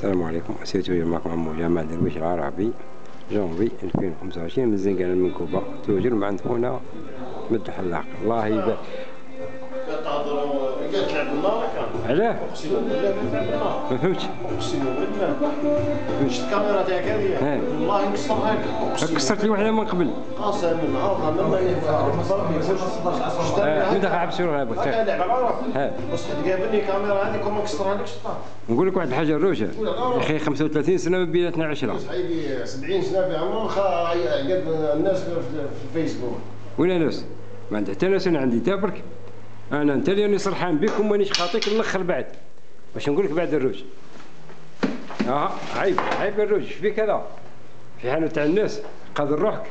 السلام عليكم، سيتوجد معكم عمو جماعة درويش العربي جونفي 2025 من زنقان المنكوبة. توجد مع عند خونا مد حلاق الله يبارك. تلعب بالنار علاه؟ اقسم بالله تلعب بالنار. ما فهمتش. اقسم بالله شفت الكاميرا تاعك هذه والله نكسرها لك. كسرت لي واحدة من قبل. قاسم من عرضها من دخل عبد السرور هذا هكا لعب العرب. بصح تقابلني كاميرا هذه كون ما كسرها لكش طاح. نقول لك واحد الحاجة الروشة يا أخي 35 سنة ما بيناتنا 10. صحيح 70 سنة في عمرهم قد الناس في الفيسبوك. وين ناس؟ ما عندي حتى ناس، أنا عندي تابرك. أنا أنت اللي راني سرحان بك ومانيش خاطيك نلخر بعد. واش نقول لك بعد الروج؟ عيب الروج، اش فيك هذا؟ في حانوت تاع الناس قادر روحك.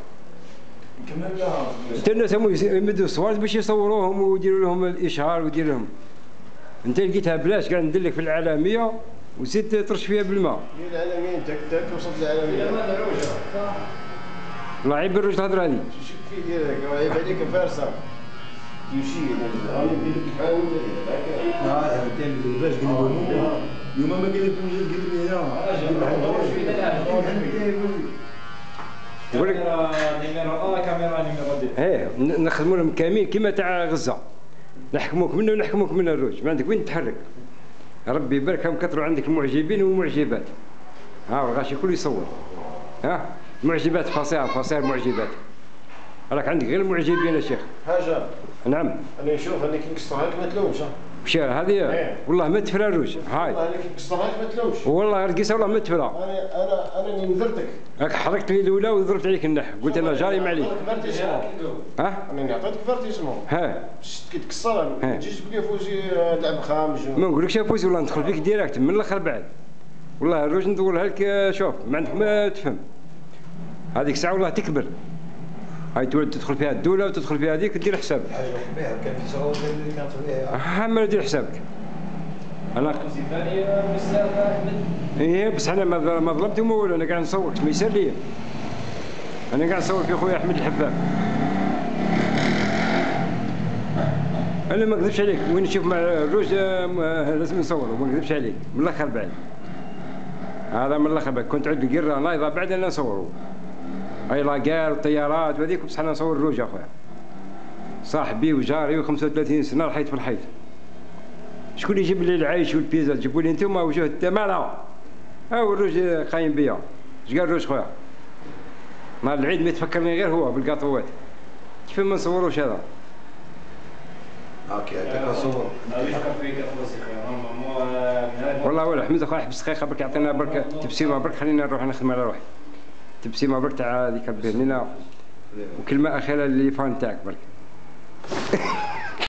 حتى الناس هما يمدوا الصوارت باش يصوروهم ويديروا لهم الاشهار ويدير لهم. انت لقيتها بلاش، قاعد ندير لك في العالميه وزيد ترش فيها بالماء. العالميه تك وصلت العالميه. والله عيب الروج الهضره هذه. شوف في ديالك عيب عليك فارسه. يشيل راني ندير لك بحال باش قلبوا يوم ما قال لك قلبي نقول لك كاميرا نيميرو نخدموا لهم كامل كيما تاع غزه، نحكموك منه ونحكموك من الروج، ما عندك وين تحرك. ربي يبارك، هم كثروا عندك المعجبين والمعجبات. والغاشي كله يصور. معجبات فصيح معجبات. راك عندك غير المعجبين يا شيخ. حاجه. نعم. انا نشوف انك نكسرها لك ما تلومش. وش هذه؟ والله ما تفرى الروج. هاي. والله انك نكسرها لك ما تلومش. والله رقيسه والله ما تفرى. انا اللي نذرتك. راك حركت لي الاولى وضربت عليك النح، قلت انا جاري ما عليك. انا عطيتك فيرتيسمون. كي تكسرها ما تجيش تقول لي فوزي لعب خامج. ما نقولكش فوزي، والله ندخل فيك ديريكت من الاخر بعد. والله الروج ندورها لك، شوف ما عندك ما تفهم. هذيك الساعه والله تكبر. هاي تدخل فيها الدولة وتدخل فيها هذيك دير حسابك. كان في صعود اللي كانت فيها. ما دير حسابك. أنا بس أنا ما ظلمت وما والو، أنا قاعد نصور ما يسال لي. أنا قاعد نصور في خويا أحمد الحباب. أنا ما نكذبش عليك، وين نشوف مع الروج لازم نصور وما نكذبش عليك، من الآخر بعد. هذا من الآخر بعد، كنت عند القرة نايضة بعد أنا نصوروا. هاي لاقال والطيارات وهذيك، بصح انا نصور الروج اخويا. صاحبي وجاري و35 سنه الحيط في الحيط. شكون يجيب لي العيش والبيزا؟ تجيبوا لي انتم وجوه التماره. الروج قايم بيا. اش قال الروج خويا؟ نهار العيد ما يتفكرني غير هو بالقاطوات. كيف ما نصوروش هذا؟ هكا نصور. والله ولا حمد اخويا، حبس دقيقه برك يعطينا برك تبسيمه برك، خلينا نروح نخدم على روحي. تبسيمه برك تاع هذيك البهنينه، وكلمه اخيره اللي فان تاعك برك.